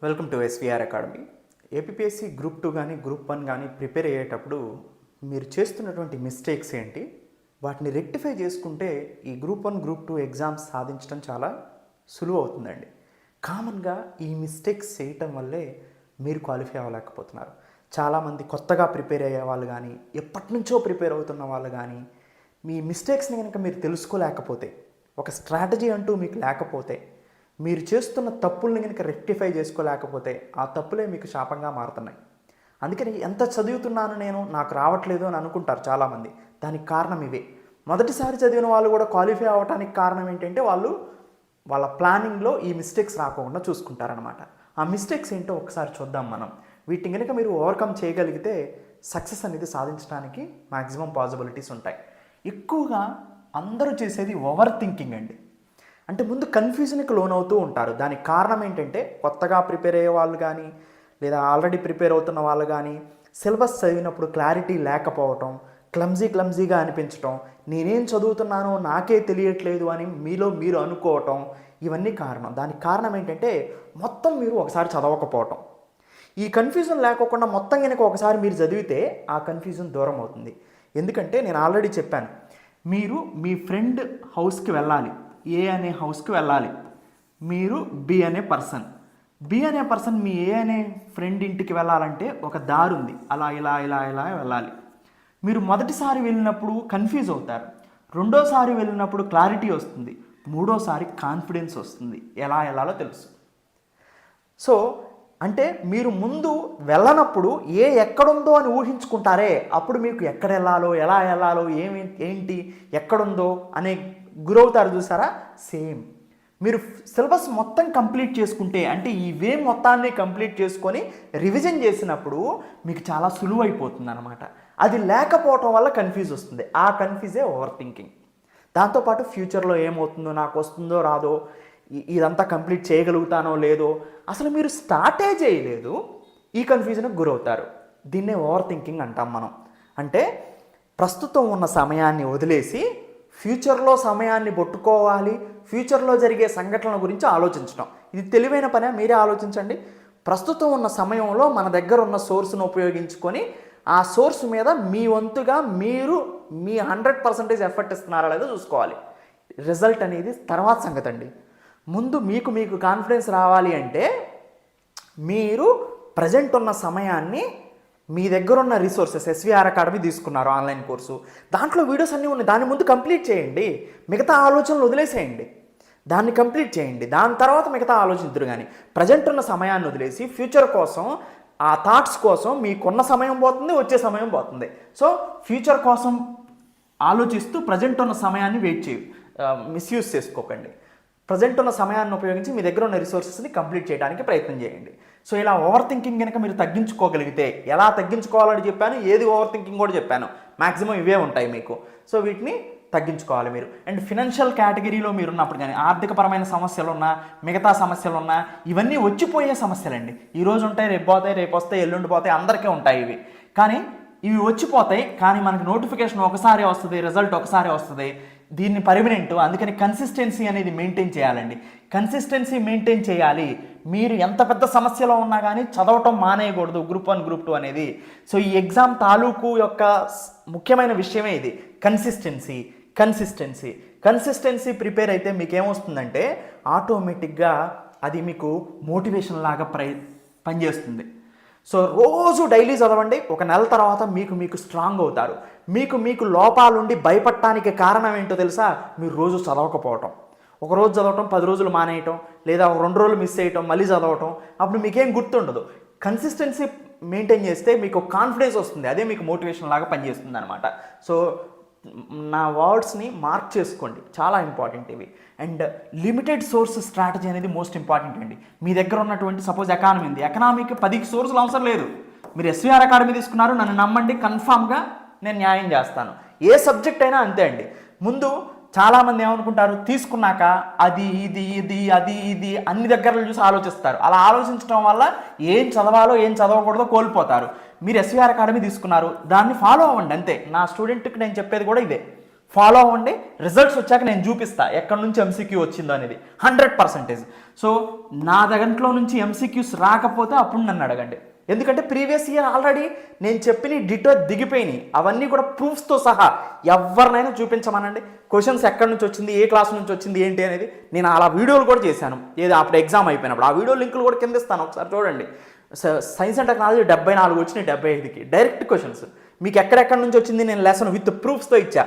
Welcome to SVR academy. APSC group 2 కానీ group 1 కానీ prepare అయ్యేటప్పుడు మీరు చేస్తున్నటువంటి మిస్టేక్స్ ఏంటి, వాటిని రెక్టిఫై చేసుకుంటే ఈ గ్రూప్ 1 గ్రూప్ 2 ఎగ్జామ్స్ సాధించడం చాలా సులువు అవుతుందండి. కామన్గా ఈ మిస్టేక్స్ చేయటం వల్లే మీరు క్వాలిఫై అవ్వలేకపోతున్నారు. చాలామంది కొత్తగా ప్రిపేర్ అయ్యే వాళ్ళు కానీ ఎప్పటి నుంచో ప్రిపేర్ అవుతున్న వాళ్ళు కానీ మీ మిస్టేక్స్ని కనుక మీరు తెలుసుకోలేకపోతే, ఒక స్ట్రాటజీ అంటూ మీకు లేకపోతే, మీరు చేస్తున్న తప్పుల్ని కనుక రెక్టిఫై చేసుకోలేకపోతే ఆ తప్పులే మీకు శాపంగా మారుతున్నాయి. అందుకని ఎంత చదువుతున్నాను నేను, నాకు రావట్లేదు అని అనుకుంటారు చాలామంది. దానికి కారణం ఇవే. మొదటిసారి చదివిన వాళ్ళు కూడా క్వాలిఫై అవ్వడానికి కారణం ఏంటంటే వాళ్ళ ప్లానింగ్లో ఈ మిస్టేక్స్ రాకుండా చూసుకుంటారనమాట. ఆ మిస్టేక్స్ ఏంటో ఒకసారి చూద్దాం మనం. వీటిని కనుక మీరు ఓవర్కమ్ చేయగలిగితే సక్సెస్ అనేది సాధించడానికి మ్యాక్సిమం పాసిబిలిటీస్ ఉంటాయి. ఎక్కువగా అందరూ చేసేది ఓవర్ థింకింగ్ అండి. అంటే ముందు కన్ఫ్యూజన్కి లోన్ అవుతూ ఉంటారు. దానికి కారణం ఏంటంటే కొత్తగా ప్రిపేర్ అయ్యే వాళ్ళు కానీ లేదా ప్రిపేర్ అవుతున్న వాళ్ళు కానీ సిలబస్ చదివినప్పుడు క్లారిటీ లేకపోవటం, క్లమ్జీగా అనిపించటం, నేనేం చదువుతున్నానో నాకే తెలియట్లేదు అని మీలో మీరు అనుకోవటం, ఇవన్నీ కారణం. దానికి కారణం ఏంటంటే మొత్తం మీరు ఒకసారి చదవకపోవటం. ఈ కన్ఫ్యూజన్ లేకోకుండా మొత్తం కనుక ఒకసారి మీరు చదివితే ఆ కన్ఫ్యూజన్ దూరం అవుతుంది. ఎందుకంటే నేను ఆల్రెడీ చెప్పాను, మీరు మీ ఫ్రెండ్ హౌస్కి వెళ్ళాలి, ఏ అనే హౌస్కి వెళ్ళాలి. మీరు బి అనే పర్సన్ మీ ఏ అనే ఫ్రెండ్ ఇంటికి వెళ్ళాలంటే ఒక దారి ఉంది, అలా ఇలా వెళ్ళాలి. మీరు మొదటిసారి వెళ్ళినప్పుడు కన్ఫ్యూజ్ అవుతారు, రెండోసారి వెళ్ళినప్పుడు క్లారిటీ వస్తుంది, మూడోసారి కాన్ఫిడెన్స్ వస్తుంది, ఎలా వెళ్ళాలో తెలుసు. సో అంటే మీరు ముందు వెళ్ళనప్పుడు ఎక్కడుందో అని ఊహించుకుంటారే, అప్పుడు మీకు ఎక్కడ వెళ్ళాలో, ఎలా వెళ్ళాలో, ఏంటి ఎక్కడుందో అనే గురవుతారు. చూసారా? సేమ్ మీరు సిలబస్ మొత్తం కంప్లీట్ చేసుకుంటే, అంటే ఈ వే మొత్తాన్ని కంప్లీట్ చేసుకొని రివిజన్ చేసినప్పుడు మీకు చాలా సులువు అయిపోతుంది అనమాట. అది లేకపోవటం వల్ల కన్ఫ్యూజ్ వస్తుంది. ఆ కన్ఫ్యూజే ఓవర్ థింకింగ్. దాంతోపాటు ఫ్యూచర్లో ఏమవుతుందో, నాకు వస్తుందో రాదో, ఇదంతా కంప్లీట్ చేయగలుగుతానో లేదో, అసలు మీరు స్టార్టే చేయలేదు, ఈ కన్ఫ్యూజన్కి గురవుతారు. దీన్నే ఓవర్ థింకింగ్ అంటాం మనం. అంటే ప్రస్తుతం ఉన్న సమయాన్ని వదిలేసి ఫ్యూచర్లో సమయాన్ని పట్టుకోవాలి, ఫ్యూచర్లో జరిగే సంఘటనల గురించి ఆలోచించడం. ఇది తెలివైన పనే. మీరే ఆలోచించండి. ప్రస్తుతం ఉన్న సమయంలో మన దగ్గర ఉన్న సోర్స్ను ఉపయోగించుకొని ఆ సోర్స్ మీద మీ వంతుగా మీరు మీ 100% ఎఫర్ట్ ఇస్తున్నారా లేదో చూసుకోవాలి. రిజల్ట్ అనేది తర్వాత సంగతి అండి. ముందు మీకు కాన్ఫిడెన్స్ రావాలి అంటే మీరు ప్రజెంట్ ఉన్న సమయాన్ని, మీ దగ్గర ఉన్న రిసోర్సెస్, ఎస్విఆర్ అకాడమీ తీసుకున్నారు ఆన్లైన్ కోర్సు, దాంట్లో వీడియోస్ అన్నీ ఉన్నాయి, దాని ముందు కంప్లీట్ చేయండి. మిగతా ఆలోచనలు వదిలేసేయండి, దాన్ని కంప్లీట్ చేయండి. దాని తర్వాత మిగతా ఆలోచించరు. కానీ ప్రజెంట్ ఉన్న సమయాన్ని వదిలేసి ఫ్యూచర్ కోసం, ఆ థాట్స్ కోసం మీకున్న సమయం పోతుంది, వచ్చే సమయం పోతుంది. సో ఫ్యూచర్ కోసం ఆలోచిస్తూ ప్రజెంట్ ఉన్న సమయాన్ని మిస్యూజ్ చేసుకోకండి. ప్రజెంట్ ఉన్న సమయాన్ని ఉపయోగించి మీ దగ్గర ఉన్న రిసోర్సెస్ని కంప్లీట్ చేయడానికి ప్రయత్నం చేయండి. సో ఇలా ఓవర్ థింకింగ్ కనుక మీరు తగ్గించుకోగలిగితే, ఎలా తగ్గించుకోవాలని చెప్పాను, ఏది ఓవర్ థింకింగ్ కూడా చెప్పాను, మ్యాక్సిమం ఇవే ఉంటాయి మీకు. సో వీటిని తగ్గించుకోవాలి మీరు. అండ్ ఫినాన్షియల్ కేటగిరీలో మీరు ఉన్నప్పుడు కానీ, ఆర్థికపరమైన సమస్యలు ఉన్నా, మిగతా సమస్యలు ఉన్నా, ఇవన్నీ వచ్చిపోయే సమస్యలండి. ఈరోజు ఉంటాయి, రేపు పోతాయి, రేపు వస్తాయి, ఎల్లుండి పోతాయి, అందరికీ ఉంటాయి ఇవి. కానీ ఇవి వచ్చిపోతాయి. కానీ మనకి నోటిఫికేషన్ ఒకసారి వస్తుంది, రిజల్ట్ ఒకసారి వస్తుంది. దీన్ని పర్మనెంట్. అందుకని కన్సిస్టెన్సీ అనేది మెయింటైన్ చేయాలండి. కన్సిస్టెన్సీ మెయింటైన్ చేయాలి. మీరు ఎంత పెద్ద సమస్యలో ఉన్నా కానీ చదవటం మానేయకూడదు గ్రూప్ 1 గ్రూప్ 2 అనేది. సో ఈ ఎగ్జామ్ తాలూకు యొక్క ముఖ్యమైన విషయమే ఇది, కన్సిస్టెన్సీ ప్రిపేర్ అయితే మీకు ఏమొస్తుందంటే ఆటోమేటిక్గా అది మీకు మోటివేషన్ లాగా పనిచేస్తుంది. సో రోజు డైలీ చదవండి. ఒక నెల తర్వాత మీకు స్ట్రాంగ్ అవుతారు. మీకు లోపాలుండి భయపడటానికి కారణం ఏంటో తెలుసా? మీరు రోజు చదవకపోవటం. ఒక రోజు చదవటం, 10 రోజులు మానేయటం, లేదా 2 రోజులు మిస్ చేయటం, మళ్ళీ చదవటం, అప్పుడు మీకేం గుర్తుండదు. కన్సిస్టెన్సీ మెయింటైన్ చేస్తే మీకు కాన్ఫిడెన్స్ వస్తుంది, అదే మీకు మోటివేషన్ లాగా పనిచేస్తుంది అనమాట. సో నా వర్డ్స్ని మార్క్ చేసుకోండి, చాలా ఇంపార్టెంట్ ఇవి. అండ్ లిమిటెడ్ సోర్స్ స్ట్రాటజీ అనేది మోస్ట్ ఇంపార్టెంట్ అండి. మీ దగ్గర ఉన్నటువంటి సపోజ్ ఎకానమీ ఉంది, ఎకనామీకి 10 సోర్సులు అవసరం లేదు. మీరు ఎస్విఆర్ అకాడమీ తీసుకున్నారు, నన్ను నమ్మండి, కన్ఫామ్గా నేను న్యాయం చేస్తాను. ఏ సబ్జెక్ట్ అయినా అంతే అండి. ముందు చాలామంది ఏమనుకుంటారు, తీసుకున్నాక అది ఇది అన్ని దగ్గరలు చూసి ఆలోచిస్తారు. అలా ఆలోచించడం వల్ల ఏం చదవాలో ఏం చదవకూడదో కోల్పోతారు. మీరు ఎస్విఆర్ అకాడమీ తీసుకున్నారు, దాన్ని ఫాలో అవ్వండి అంతే. నా స్టూడెంట్కి నేను చెప్పేది కూడా ఇదే. ఫాలో అవ్వండి. రిజల్ట్స్ వచ్చాక నేను చూపిస్తా ఎక్కడి నుంచి ఎంసీక్యూ వచ్చిందో అనేది 100%. సో నా దగ్గరలో నుంచి ఎంసీక్యూస్ రాకపోతే అప్పుడు నన్ను అడగండి. ఎందుకంటే ప్రీవియస్ ఇయర్ ఆల్రెడీ నేను చెప్పిన డిటో దిగిపోయినాయి. అవన్నీ కూడా ప్రూఫ్స్తో సహా ఎవరినైనా చూపించమనండి. క్వశ్చన్స్ ఎక్కడి నుంచి వచ్చింది, ఏ క్లాస్ నుంచి వచ్చింది ఏంటి అనేది నేను అలా వీడియోలు కూడా చేశాను. ఏదో అప్పుడు ఎగ్జామ్ అయిపోయినప్పుడు ఆ వీడియో లింకులు కూడా కింద ఇస్తాను, ఒకసారి చూడండి. సైన్స్ అండ్ టెక్నాలజీ 74 వచ్చినాయి 75కి డైరెక్ట్ క్వశ్చన్స్. మీకు ఎక్కడెక్కడి నుంచి వచ్చింది నేను లెసన్ విత్ ప్రూఫ్స్తో ఇచ్చా.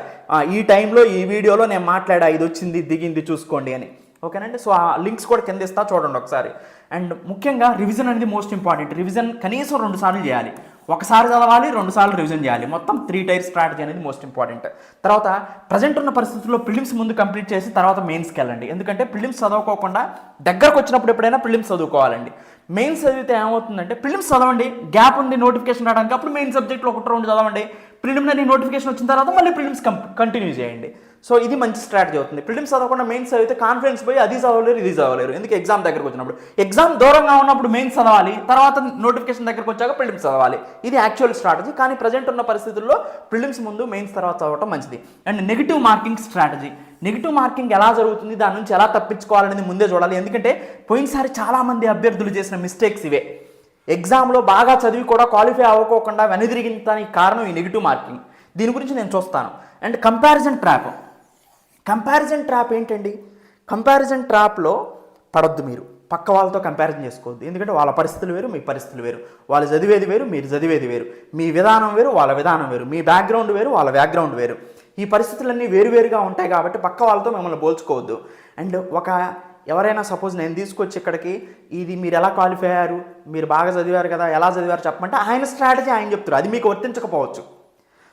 ఈ టైంలో ఈ వీడియోలో నేను మాట్లాడా, ఇది వచ్చింది దిగింది చూసుకోండి అని. ఓకేనండి. సో ఆ లింక్స్ కూడా కింద ఇస్తా, చూడండి ఒకసారి. అండ్ ముఖ్యంగా రివిజన్ అనేది మోస్ట్ ఇంపార్టెంట్. రివిజన్ కనీసం 2 సార్లు చేయాలి. ఒకసారి చదవాలి, 2 సార్లు రివిజన్ చేయాలి. మొత్తం 3 టైర్ స్ట్రాటజీ అనేది మోస్ట్ ఇంపార్టెంట్. తర్వాత ప్రజెంట్ ఉన్న పరిస్థితుల్లో ప్రిలిమ్స్ ముందు కంప్లీట్ చేసి తర్వాత మెయిన్స్కి వెళ్ళండి. ఎందుకంటే ప్రిలిమ్స్ చదవుకోకుండా దగ్గరకు వచ్చినప్పుడు ఎప్పుడైనా ప్రిలిమ్స్ చదువుకోవాలండి. మెయిన్స్ చదివితే ఏమవుతుందంటే, ప్రిలిమ్స్ చదవండి, గ్యాప్ ఉంది నోటిఫికేషన్ రావడానికి, అప్పుడు మెయిన్ సబ్జెక్ట్లో 1-2 చదవండి. ప్రిలిమినరీ నోటిఫికేషన్ వచ్చిన తర్వాత మళ్ళీ ప్రిలిమ్స్ కంటిన్యూ చేయండి. సో ఇది మంచి స్ట్రాటజీ అవుతుంది. ప్రిలిమ్స్ చదవకుండా మెయిన్స్ చదివితే కాన్ఫిడెన్స్ పోయి అది చదవలేరు, ఇది చదవలేరు. ఎందుకు ఎగ్జామ్ దగ్గరకు వచ్చినప్పుడు, ఎగ్జామ్ దూరంగా ఉన్నప్పుడు మెయిన్స్ చదవాలి, తర్వాత నోటిఫికేషన్ దగ్గరకు వచ్చాక ప్రిలిమ్స్ చదవాలి. ఇది యాక్చువల్ స్ట్రాటజీ. కానీ ప్రజెంట్ ఉన్న పరిస్థితుల్లో ప్రిలిమ్స్ ముందు మెయిన్స్ తర్వాత చదవటం మంచిది. And negative marking strategy. Negative marking ఎలా జరుగుతుంది, దాని నుంచి ఎలా తప్పించుకోవాలనేది ముందే చూడాలి. ఎందుకంటే పోయినసారి చాలామంది అభ్యర్థులు చేసిన మిస్టేక్స్ ఇవే. ఎగ్జామ్లో బాగా చదివి కూడా క్వాలిఫై అవ్వకోకుండా వెనుదిరిగిందానికి కారణం ఈ నెగిటివ్ మార్కింగ్. దీని గురించి నేను చూస్తాను. And comparison trap. Comparison trap ఏంటండి? కంపారిజన్ ట్రాప్లో పడొద్దు. మీరు పక్క వాళ్ళతో కంపారిజన్ చేసుకోవద్దు. ఎందుకంటే వాళ్ళ పరిస్థితులు వేరు, మీ పరిస్థితులు వేరు. వాళ్ళు చదివేది వేరు, మీరు చదివేది వేరు. మీ విధానం వేరు, వాళ్ళ విధానం వేరు. మీ బ్యాక్గ్రౌండ్ వేరు, వాళ్ళ బ్యాక్గ్రౌండ్ వేరు. ఈ పరిస్థితులన్నీ వేరువేరుగా ఉంటాయి కాబట్టి పక్క వాళ్ళతో మిమ్మల్ని పోల్చుకోవద్దు. అండ్ ఎవరైనా సపోజ్ నేను తీసుకొచ్చి ఇక్కడికి, ఇది మీరు ఎలా క్వాలిఫై అయ్యారు, మీరు బాగా చదివారు కదా, ఎలా చదివారు చెప్పమంటే ఆయన స్ట్రాటజీ ఆయన చెప్తారు, అది మీకు వర్తించకపోవచ్చు.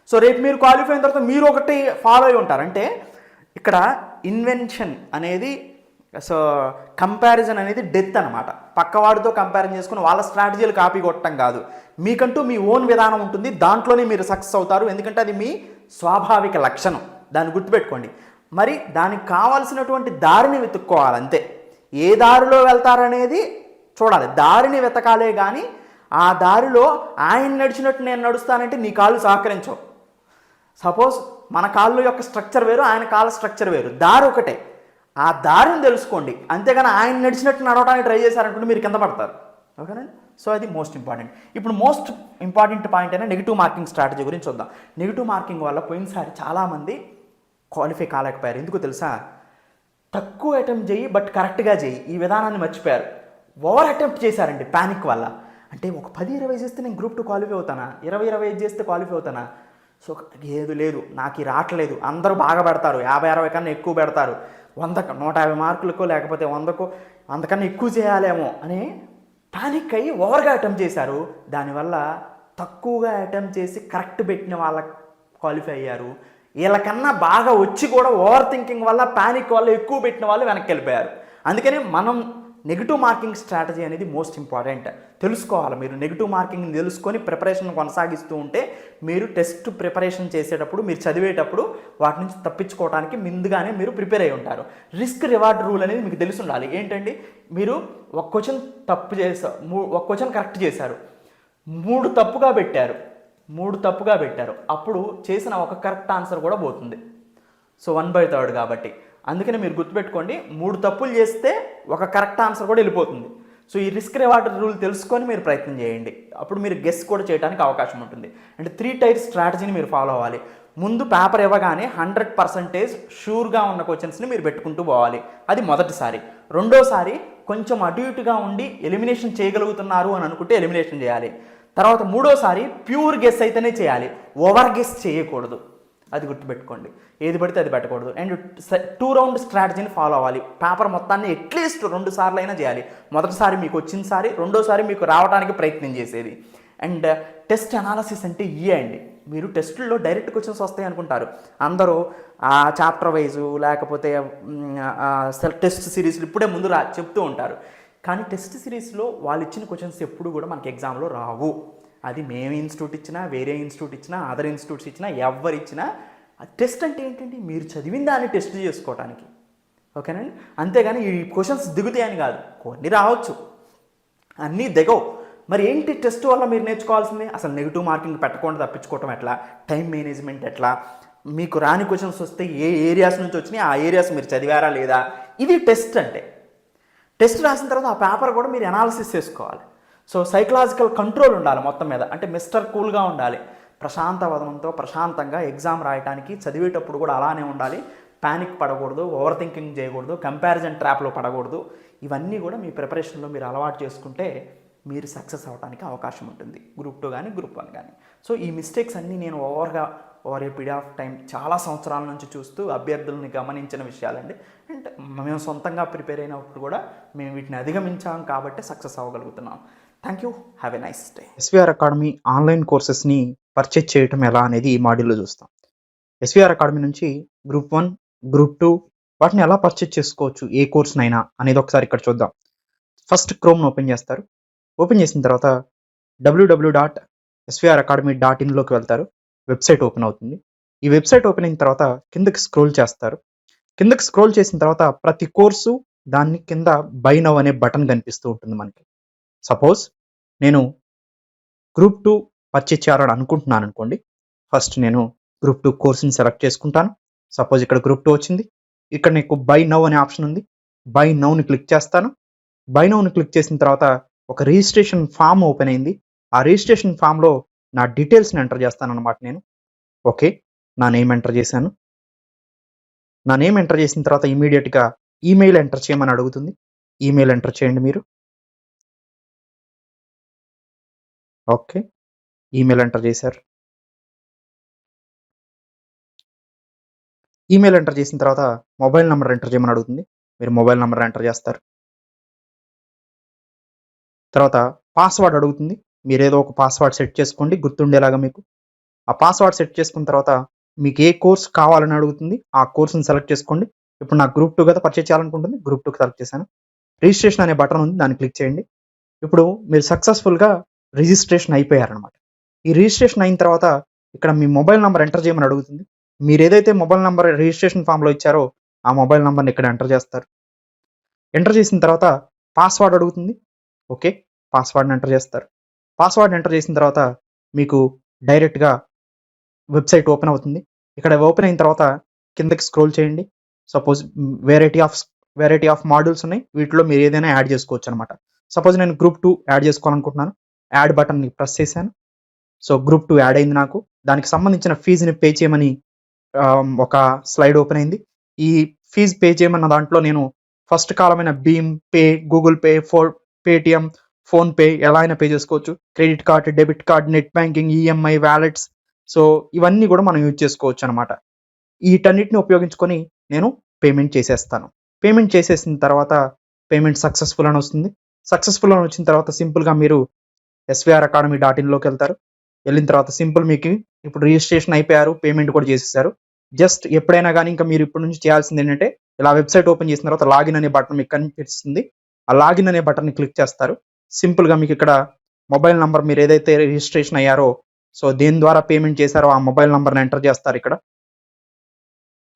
సో రేపు మీరు క్వాలిఫై అయిన తర్వాత మీరు ఒకటి ఫాలో అయి ఉంటారు. అంటే ఇక్కడ ఇన్వెన్షన్ అనేది, సో కంపారిజన్ అనేది డెత్ అనమాట. పక్కవాడితో కంపారిజన్ చేసుకుని వాళ్ళ స్ట్రాటజీలు కాపీ కొట్టడం కాదు. మీకంటూ మీ ఓన్ విధానం ఉంటుంది, దాంట్లోనే మీరు సక్సెస్ అవుతారు. ఎందుకంటే అది మీ స్వాభావిక లక్షణం, దాన్ని గుర్తుపెట్టుకోండి. మరి దానికి కావాల్సినటువంటి దారిని వెతుక్కోవాలి అంతే. ఏ దారిలో వెళ్తారనేది చూడాలి, దారిని వెతకాలే కానీ ఆ దారిలో ఆయన నడిచినట్టు నేను నడుస్తానంటే నీ కాళ్ళు సహకరించవు. సపోజ్ మన కాళ్ళు యొక్క స్ట్రక్చర్ వేరు, ఆయన కాళ్ళ స్ట్రక్చర్ వేరు, దారి ఒకటే. ఆ దారిని తెలుసుకోండి, అంతేగాని ఆయన నడిచినట్టు నడవడానికి ట్రై చేశారనుకుంటే మీరు కింద పడతారు. ఓకేనండి. సో అది మోస్ట్ ఇంపార్టెంట్. ఇప్పుడు మోస్ట్ ఇంపార్టెంట్ పాయింట్ అయినా నెగిటివ్ మార్కింగ్ స్ట్రాటజీ గురించి చూద్దాం. నెగిటివ్ మార్కింగ్ వల్ల పోయినసారి చాలామంది క్వాలిఫై కాలేకపోయారు. ఎందుకు తెలుసా? తక్కువ అటెంప్ట్ చేయి బట్ కరెక్ట్గా చేయి, ఈ విధానాన్ని మర్చిపోయారు. ఓవర్ అటెంప్ట్ చేశారండి ప్యానిక్ వల్ల. అంటే ఒక 10-20 చేస్తే నేను గ్రూప్ 2 క్వాలిఫై అవుతానా, 20-25 చేస్తే క్వాలిఫై అవుతానా? సో ఏది లేదు, నాకు రావట్లేదు, అందరూ బాగా పెడతారు, 50-60 కన్నా ఎక్కువ పెడతారు, 150 మార్కులకో లేకపోతే 100కో అంతకన్నా ఎక్కువ చేయాలేమో అని పానిక్ అయ్యి ఓవర్గా అటెంప్ట్ చేశారు. దానివల్ల తక్కువగా అటెంప్ట్ చేసి కరెక్ట్ పెట్టిన వాళ్ళ క్వాలిఫై అయ్యారు. వీళ్ళకన్నా బాగా వచ్చి కూడా ఓవర్ థింకింగ్ వల్ల, పానిక్ వల్ల ఎక్కువ పెట్టిన వాళ్ళు వెనక్కి వెళ్ళిపోయారు. అందుకని మనం నెగిటివ్ మార్కింగ్ స్ట్రాటజీ అనేది మోస్ట్ ఇంపార్టెంట్. తెలుసుకోవాలి. మీరు నెగిటివ్ మార్కింగ్ని తెలుసుకొని ప్రిపరేషన్ కొనసాగిస్తూ ఉంటే మీరు టెస్ట్ ప్రిపరేషన్ చేసేటప్పుడు, మీరు చదివేటప్పుడు వాటి నుంచి తప్పించుకోవడానికి ముందుగానే మీరు ప్రిపేర్ అయి ఉంటారు. రిస్క్ రివార్డ్ రూల్ అనేది మీకు తెలిసి ఉండాలి. ఏంటండి, మీరు ఒక క్వశ్చన్ తప్పు చేశారు, ఒక క్వశ్చన్ కరెక్ట్ చేశారు, 3 తప్పుగా పెట్టారు, అప్పుడు చేసిన ఒక కరెక్ట్ ఆన్సర్ కూడా పోతుంది. సో 1/3 కాబట్టి అందుకని మీరు గుర్తుపెట్టుకోండి, 3 తప్పులు చేస్తే ఒక కరెక్ట్ ఆన్సర్ కూడా వెళ్ళిపోతుంది. సో ఈ రిస్క్ రివార్డ్ రూల్ తెలుసుకొని మీరు ప్రయత్నం చేయండి, అప్పుడు మీరు గెస్ కూడా చేయడానికి అవకాశం ఉంటుంది. అంటే 3 టైర్ స్ట్రాటజీని మీరు ఫాలో అవ్వాలి. ముందు పేపర్ ఇవ్వగానే 100% షూర్గా ఉన్న క్వశ్చన్స్ని మీరు పెట్టుకుంటూ పోవాలి. అది మొదటిసారి. రెండోసారి కొంచెం అటు ఇటుగా ఉండి ఎలిమినేషన్ చేయగలుగుతున్నారు అని అనుకుంటే ఎలిమినేషన్ చేయాలి. తర్వాత మూడోసారి ప్యూర్ గెస్ అయితేనే చేయాలి, ఓవర్ గెస్ చేయకూడదు. అది గుర్తుపెట్టుకోండి, ఏది పడితే అది పెట్టకూడదు. అండ్ 2 రౌండ్ స్ట్రాటజీని ఫాలో అవ్వాలి. పేపర్ మొత్తాన్ని అట్లీస్ట్ 2 సార్లు అయినా చేయాలి. మొదటిసారి మీకు వచ్చినసారి, రెండోసారి మీకు రావడానికి ప్రయత్నం చేసేది. అండ్ టెస్ట్ అనాలసిస్ అంటే అండి. మీరు టెస్టుల్లో డైరెక్ట్ క్వశ్చన్స్ వస్తాయి అనుకుంటారు అందరూ, చాప్టర్ వైజు లేకపోతే టెస్ట్ సిరీస్లు ఇప్పుడే ముందు చెప్తూ ఉంటారు. కానీ టెస్ట్ సిరీస్లో వాళ్ళు ఇచ్చిన క్వశ్చన్స్ ఎప్పుడు కూడా మనకి ఎగ్జామ్లో రావు. అది మేము ఇన్స్టిట్యూట్ ఇచ్చినా, వేరే ఇన్స్టిట్యూట్ ఇచ్చినా, అదర్ ఇన్స్టిట్యూట్స్ ఇచ్చినా, ఎవరు ఇచ్చినా, టెస్ట్ అంటే ఏంటండి, మీరు చదివిన దాన్ని టెస్ట్ చేసుకోవడానికి. ఓకేనండి. అంతేగాని ఈ క్వశ్చన్స్ దిగుతాయని కాదు, కొన్ని రావచ్చు, అన్నీ దిగవు. మరి ఏంటి టెస్ట్ వల్ల మీరు నేర్చుకోవాల్సింది? అసలు నెగిటివ్ మార్కింగ్ పెట్టకుండా తప్పించుకోవటం ఎట్లా, టైం మేనేజ్మెంట్ ఎట్లా, మీకు రాని క్వశ్చన్స్ వస్తే ఏ ఏరియాస్ నుంచి వచ్చినాయి, ఆ ఏరియాస్ మీరు చదివారా లేదా, ఇది టెస్ట్ అంటే. టెస్ట్ రాసిన తర్వాత ఆ పేపర్ కూడా మీరు అనాలిసిస్ చేసుకోవాలి. సో సైకలాజికల్ కంట్రోల్ ఉండాలి మొత్తం మీద. అంటే మిస్టర్ కూల్గా ఉండాలి, ప్రశాంతవదనంతో ప్రశాంతంగా ఎగ్జామ్ రాయడానికి, చదివేటప్పుడు కూడా అలానే ఉండాలి. ప్యానిక్ పడకూడదు, ఓవర్ థింకింగ్ చేయకూడదు, కంపారిజన్ ట్రాప్లో పడకూడదు. ఇవన్నీ కూడా మీ ప్రిపరేషన్లో మీరు అలవాటు చేసుకుంటే మీరు సక్సెస్ అవ్వడానికి అవకాశం ఉంటుంది, గ్రూప్ 2 కానీ గ్రూప్ 1 కానీ. సో ఈ మిస్టేక్స్ అన్నీ నేను over a period of time చాలా సంవత్సరాల నుంచి చూస్తూ అభ్యర్థుల్ని గమనించిన విషయాలండి. అండ్ మేము సొంతంగా ప్రిపేర్ అయినప్పుడు కూడా మేము వీటిని అధిగమించాం కాబట్టి సక్సెస్ అవ్వగలుగుతున్నాం. Thank you, have a nice day. SVR academy online కోర్సెస్ని పర్చేజ్ చేయటం ఎలా అనేది ఈ మాడ్యూల్లో చూస్తాం. ఎస్విఆర్ అకాడమీ నుంచి గ్రూప్ 1, గ్రూప్ 2 వాటిని ఎలా పర్చేజ్ చేసుకోవచ్చు, ఏ కోర్స్నైనా అనేది ఒకసారి ఇక్కడ చూద్దాం. ఫస్ట్ క్రోమ్ను ఓపెన్ చేస్తారు. ఓపెన్ చేసిన తర్వాత www.svracademy.inలోకి వెళ్తారు. వెబ్సైట్ ఓపెన్ అవుతుంది. ఈ వెబ్సైట్ ఓపెన్ అయిన తర్వాత కిందకి స్క్రోల్ చేస్తారు. కిందకి స్క్రోల్ చేసిన తర్వాత ప్రతి కోర్సు దాన్ని కింద బై నౌ అనే బటన్ కనిపిస్తూ ఉంటుంది మనకి. సపోజ్ నేను గ్రూప్ 2 పర్చేజ్ చేయాలని అనుకుంటున్నాను అనుకోండి. ఫస్ట్ నేను గ్రూప్ 2 కోర్సుని సెలెక్ట్ చేసుకుంటాను. సపోజ్ ఇక్కడ గ్రూప్ 2 వచ్చింది. ఇక్కడ నీకు బై నౌ అనే ఆప్షన్ ఉంది. బై నౌని క్లిక్ చేస్తాను. బై నౌని క్లిక్ చేసిన తర్వాత ఒక రిజిస్ట్రేషన్ ఫామ్ ఓపెన్ అయింది. ఆ రిజిస్ట్రేషన్ ఫామ్లో నా డీటెయిల్స్ని ఎంటర్ చేస్తాను అనమాట నేను. ఓకే, నా నేమ్ ఎంటర్ చేశాను. నా నేమ్ ఎంటర్ చేసిన తర్వాత ఇమీడియట్గా ఈమెయిల్ ఎంటర్ చేయమని అడుగుతుంది. ఈమెయిల్ ఎంటర్ చేయండి మీరు. ఓకే, ఈమెయిల్ ఎంటర్ చేశారు. ఈమెయిల్ ఎంటర్ చేసిన తర్వాత మొబైల్ నెంబర్ ఎంటర్ చేయమని అడుగుతుంది. మీరు మొబైల్ నెంబర్ ఎంటర్ చేస్తారు. తర్వాత పాస్వర్డ్ అడుగుతుంది. మీరు ఏదో ఒక పాస్వర్డ్ సెట్ చేసుకోండి గుర్తుండేలాగా మీకు. ఆ పాస్వర్డ్ సెట్ చేసుకున్న తర్వాత మీకు ఏ కోర్స్ కావాలని అడుగుతుంది. ఆ కోర్సుని సెలెక్ట్ చేసుకోండి. ఇప్పుడు నాకు గ్రూప్ 2 కదా పర్చేజ్ చేయాలనుకుంటుంది. గ్రూప్ 2కి సెలెక్ట్ చేశాను. రిజిస్ట్రేషన్ అనే బటన్ ఉంది, దాన్ని క్లిక్ చేయండి. ఇప్పుడు మీరు సక్సెస్ఫుల్గా రిజిస్ట్రేషన్ అయిపోయారనమాట. ఈ రిజిస్ట్రేషన్ అయిన తర్వాత ఇక్కడ మీ మొబైల్ నెంబర్ ఎంటర్ చేయమని అడుగుతుంది. మీరు ఏదైతే మొబైల్ నెంబర్ రిజిస్ట్రేషన్ ఫామ్లో ఇచ్చారో ఆ మొబైల్ నెంబర్ని ఇక్కడ ఎంటర్ చేస్తారు. ఎంటర్ చేసిన తర్వాత పాస్వర్డ్ అడుగుతుంది. ఓకే, పాస్వర్డ్ని ఎంటర్ చేస్తారు. పాస్వర్డ్ ఎంటర్ చేసిన తర్వాత మీకు డైరెక్ట్గా వెబ్సైట్ ఓపెన్ అవుతుంది. ఇక్కడ ఓపెన్ అయిన తర్వాత కిందకి స్క్రోల్ చేయండి. సపోజ్ వెరైటీ ఆఫ్ మాడ్యూల్స్ ఉన్నాయి. వీటిలో మీరు ఏదైనా యాడ్ చేసుకోవచ్చు అనమాట. సపోజ్ నేను గ్రూప్ 2 యాడ్ చేసుకోవాలనుకుంటున్నాను. యాడ్ బటన్ని ప్రెస్ చేశాను. సో గ్రూప్ 2 యాడ్ అయింది నాకు. దానికి సంబంధించిన ఫీజుని పే చేయమని ఒక స్లైడ్ ఓపెన్ అయింది. ఈ ఫీజు పే చేయమన్న దాంట్లో నేను ఫస్ట్ కాలమైన భీమ్ pay, Google pay, Paytm, PhonePe ఎలా అయినా పే చేసుకోవచ్చు. Credit card, debit card, net banking, EMI, wallets, so ఇవన్నీ కూడా మనం యూజ్ చేసుకోవచ్చు అనమాట. వీటన్నిటిని ఉపయోగించుకొని నేను పేమెంట్ చేసేస్తాను. పేమెంట్ చేసేసిన తర్వాత పేమెంట్ సక్సెస్ఫుల్ అని వస్తుంది. సక్సెస్ఫుల్ అని వచ్చిన తర్వాత సింపుల్గా మీరు svracademy.inలోకి వెళ్తారు. వెళ్ళిన తర్వాత సింపుల్ మీకు ఇప్పుడు రిజిస్ట్రేషన్ అయిపోయారు, పేమెంట్ కూడా చేసేసారు. జస్ట్ ఎప్పుడైనా కానీ ఇంకా మీరు ఇప్పటి నుంచి చేయాల్సింది ఏంటంటే ఇలా వెబ్సైట్ ఓపెన్ చేసిన తర్వాత లాగిన్ అనే బటన్ మీకు కనిపిస్తుంది. ఆ లాగిన్ అనే బటన్ని క్లిక్ చేస్తారు. సింపుల్గా మీకు ఇక్కడ మొబైల్ నెంబర్ మీరు ఏదైతే రిజిస్ట్రేషన్ అయ్యారో, సో దేని ద్వారా పేమెంట్ చేశారో ఆ మొబైల్ నెంబర్ని ఎంటర్ చేస్తారు ఇక్కడ.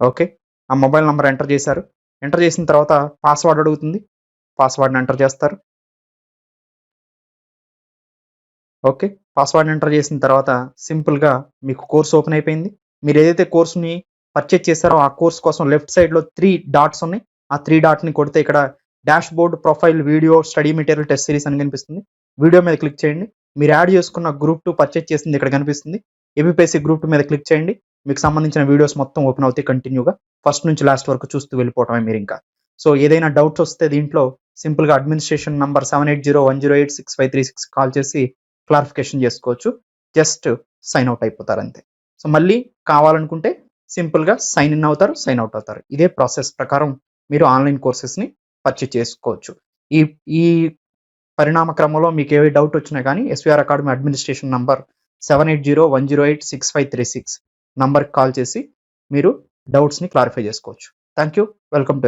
ఓకే, ఆ మొబైల్ నెంబర్ ఎంటర్ చేశారు. ఎంటర్ చేసిన తర్వాత పాస్వర్డ్ అడుగుతుంది. పాస్వర్డ్ని ఎంటర్ చేస్తారు. ఓకే, పాస్వర్డ్ ఎంటర్ చేసిన తర్వాత సింపుల్గా మీకు కోర్స్ ఓపెన్ అయిపోయింది. మీరు ఏదైతే కోర్సుని పర్చేజ్ చేశారో ఆ కోర్స్ కోసం లెఫ్ట్ సైడ్లో 3 డాట్స్ ఉన్నాయి. ఆ 3 డాట్ని కొడితే ఇక్కడ dash board, profile, video, study material, test series అని కనిపిస్తుంది. వీడియో మీద క్లిక్ చేయండి. మీరు యాడ్ చేసుకున్న గ్రూప్ 2 పర్చేజ్ చేసింది ఇక్కడ కనిపిస్తుంది. ఏబిపిఎస్సి గ్రూప్ 2 మీద క్లిక్ చేయండి. మీకు సంబంధించిన వీడియోస్ మొత్తం ఓపెన్ అవుతాయి కంటిన్యూగా. ఫస్ట్ నుంచి లాస్ట్ వరకు చూస్తూ వెళ్ళిపోవటమే మీరు ఇంకా. సో ఏదైనా డౌట్స్ వస్తే దీంట్లో సింపుల్గా అడ్మినిస్ట్రేషన్ నంబర్ 7801086536 కాల్ చేసి క్లారిఫికేషన్ చేసుకోవచ్చు. జస్ట్ సైన్ అవుట్ అయిపోతారు అంతే. సో మళ్ళీ కావాలనుకుంటే సింపుల్గా సైన్ ఇన్ అవుతారు, సైన్ అవుట్ అవుతారు. ఇదే ప్రాసెస్ ప్రకారం మీరు ఆన్లైన్ కోర్సెస్ని పర్చేజ్ చేసుకోవచ్చు. ఈ పరిణామ క్రమంలో మీకు ఏ డౌట్ వచ్చినా కానీ ఎస్విఆర్ అకాడమీ అడ్మినిస్ట్రేషన్ నంబర్ 7801086536 నంబర్కి కాల్ చేసి మీరు డౌట్స్ని క్లారిఫై చేసుకోవచ్చు. Thank you. Welcome to